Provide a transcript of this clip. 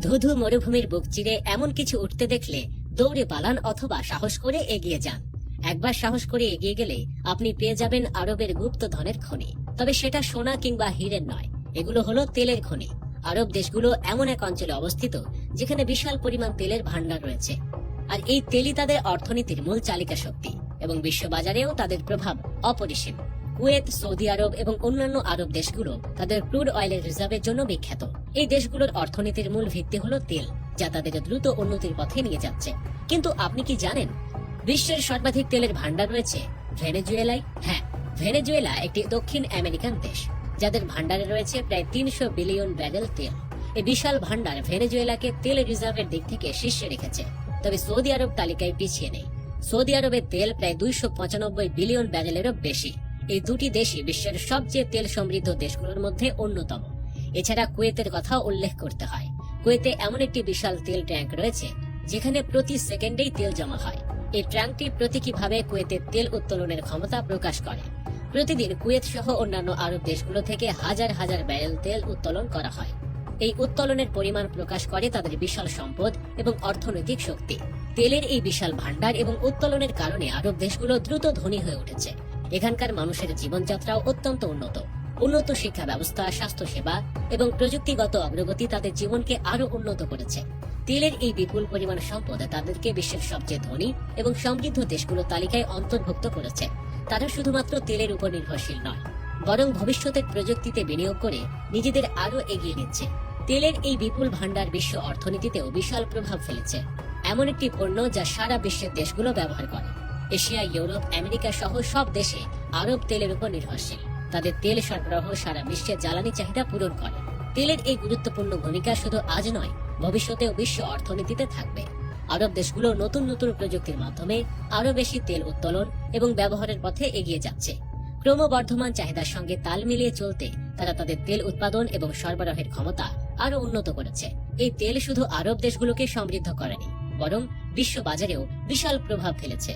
ধুধু মরুভূমির বুক চিরে এমন কিছু উঠতে দেখলে দৌড়ে পালান অথবা সাহস করে এগিয়ে যান। একবার সাহস করে এগিয়ে গেলে আপনি পেয়ে যাবেন আরবের গুপ্ত ধনের খনি। তবে সেটা সোনা কিংবা হীরের নয়, এগুলো হলো তেলের খনি। আরব দেশগুলো এমন এক অঞ্চলে অবস্থিত যেখানে বিশাল পরিমাণ তেলের ভান্ডার রয়েছে, আর এই তেলই তাদের অর্থনীতির মূল চালিকা শক্তি এবং বিশ্ববাজারেও তাদের প্রভাব অপরিসীম। কুয়েত, সৌদি আরব এবং অন্যান্য আরব দেশগুলো তাদের ক্রুড অয়েলের রিজার্ভের জন্য বিখ্যাত। এই দেশগুলোর অর্থনীতির মূল ভিত্তি হলো তেল, যা তাদের দ্রুত উন্নতির পথে নিয়ে যাচ্ছে। কিন্তু আপনি কি জানেন বিশ্বের সর্বাধিক তেলের ভান্ডার রয়েছে ভেনেজুয়েলায়? হ্যাঁ, ভেনেজুয়েলা একটি দক্ষিণ আমেরিকান দেশ যাদের ভান্ডারে রয়েছে প্রায় 300 বিলিয়ন ব্যারেল তেল। এই বিশাল ভান্ডার ভেনেজুয়েলাকে তেল রিজার্ভের দিক থেকে শীর্ষে রেখেছে। তবে সৌদি আরব তালিকায় পিছিয়ে নেই। সৌদি আরবের তেল প্রায় 295 বিলিয়ন ব্যারেলেরও বেশি। এই দুটি দেশই বিশ্বের সবচেয়ে তেল সমৃদ্ধ দেশগুলোর মধ্যে অন্যতম। এছাড়া কুয়েতের কথাও উল্লেখ করতে হয়। কুয়েতে এমন একটি বিশাল তেল ট্যাঙ্ক রয়েছে যেখানে প্রতি সেকেন্ডেই তেল জমা হয়। এই ট্যাঙ্কটি প্রতীকীভাবে কুয়েতের তেল উত্তোলনের ক্ষমতা প্রকাশ করে। প্রতিদিন কুয়েত সহ অন্যান্য আরব দেশগুলো থেকে হাজার হাজার ব্যারেল তেল উত্তোলন করা হয়। এই উত্তোলনের পরিমাণ প্রকাশ করে তাদের বিশাল সম্পদ এবং অর্থনৈতিক শক্তি। তেলের এই বিশাল ভান্ডার এবং উত্তোলনের কারণে আরব দেশগুলো দ্রুত ধনী হয়ে উঠেছে। এখানকার মানুষের জীবনযাত্রাও অত্যন্ত উন্নত শিক্ষা ব্যবস্থা, স্বাস্থ্যসেবা এবং প্রযুক্তিগত অগ্রগতি তাদের জীবনকে আরো উন্নত করেছে। তেলের এই বিপুল পরিমাণ সম্পদ তাদেরকে বিশ্বের সবচেয়ে ধনী এবং সমৃদ্ধ দেশগুলো তালিকায় অন্তর্ভুক্ত করেছে। তারা শুধুমাত্র তেলের উপর নির্ভরশীল নয়, বরং ভবিষ্যতের প্রযুক্তিতে বিনিয়োগ করে নিজেদের আরো এগিয়ে নিচ্ছে। তেলের এই বিপুল ভান্ডার বিশ্ব অর্থনীতিতেও বিশাল প্রভাব ফেলেছে। এমন একটি পণ্য যা সারা বিশ্বের দেশগুলো ব্যবহার করে। এশিয়া, ইউরোপ, আমেরিকা সহ সব দেশে আরব তেলের উপর নির্ভরশীল। তাদের তেল সরবরাহ সারা বিশ্বের জ্বালানি চাহিদা পূরণ করে। তেলের এই গুরুত্বপূর্ণ ভূমিকা শুধু আজ নয়, ভবিষ্যতেও বিশ্ব অর্থনীতিতে থাকবে। আরব দেশগুলো নতুন নতুন প্রযুক্তির মাধ্যমে আরো বেশি তেল উত্তোলন এবং ব্যবহারের পথে এগিয়ে যাচ্ছে। ক্রমবর্ধমান চাহিদার সঙ্গে তাল মিলিয়ে চলতে তারা তাদের তেল উৎপাদন এবং সরবরাহের ক্ষমতা আরো উন্নত করেছে। এই তেল শুধু আরব দেশগুলোকে সমৃদ্ধ করেনি, বরং বিশ্ব বাজারেও বিশাল প্রভাব ফেলেছে।